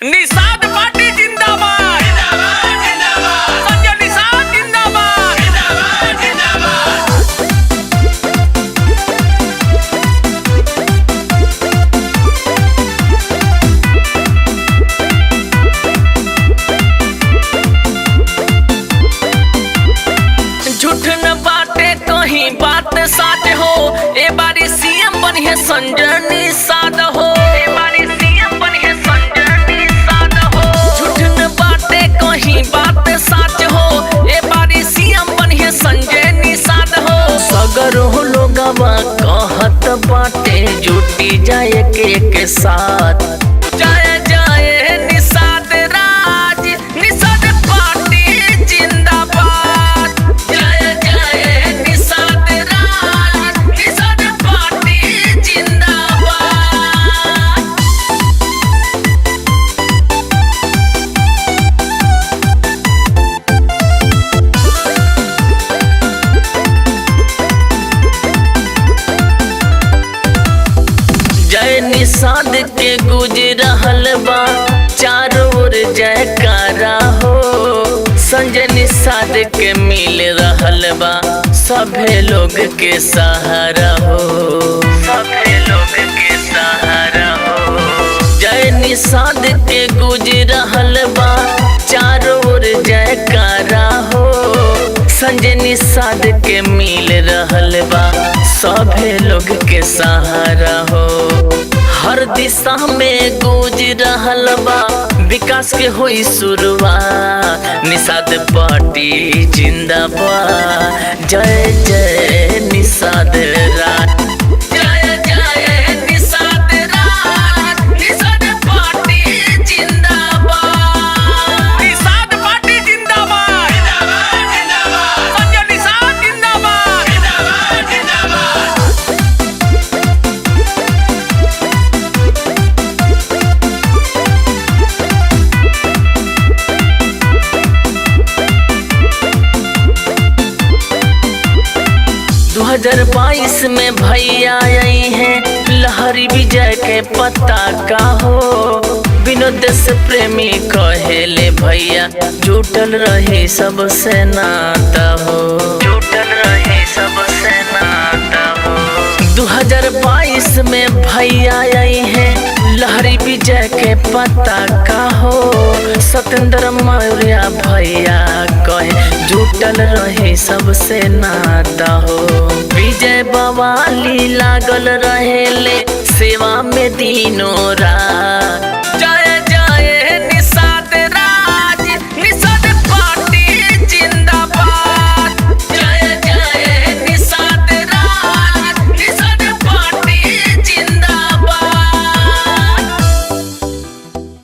Nishad party जिंदाबाद जिंदाबाद जिंदाबाद। संजय निषाद जिंदाबाद जिंदाबाद जिंदाबाद। झूठ न बाटे कहीं बात साच हो, ए बारी सीएम बनिए संजय निषाद हो। ए बारी सीएम बनिए संजय निषाद हो। झूठ न बाटे कहीं बात साच हो, ए बारी सीएम बनिए संजय निषाद हो। सगर हो लोगवा कहत बाटे जुटी जाए के साथ। जाए जाए निषाद राज, निषाद पार्टी जिंदाबाद। जाए जाए निषाद राज, निषाद पार्टी जिंदाबाद। जय निषाद के गुज रहल बा चारों ओर जयकारा हो। संजय निषाद के मिल रहल बा सभे लोग के सहारा हो। सभे लोग के सहारा हो। जय निषाद के गुज रहल बा चारों ओर जयकारा हो। संजय निषाद के मिल रहल बा सभे लोग के सहारा हो। हर दिशा में गूंज रहल बा विकास के होई शुरुआत। निषाद पार्टी जिंदाबाद। जय जय निषाद राज। जय जय निषाद राज, निषाद पार्टी जिंदाबाद। निषाद पार्टी जिंदाबाद जिंदाबाद जिंदाबाद। संजय निषाद जिंदाबाद जिंदाबाद जिंदाबाद। 2022 में भैया आई हैं लहरी विजय के पताका हो। विनोद से प्रेमी कहेले भैया जुटल रही सबसे नाता हो। जुटल रही सबसे नाता हो। 2022 में भैया आई हैं लहरी विजय के पताका हो। सत्येंद्र मौर्य भैया कहे जुटल रहे सबसे नाता हो। विजय बवाली लागल रहेले सेवा में दिनों रात। जय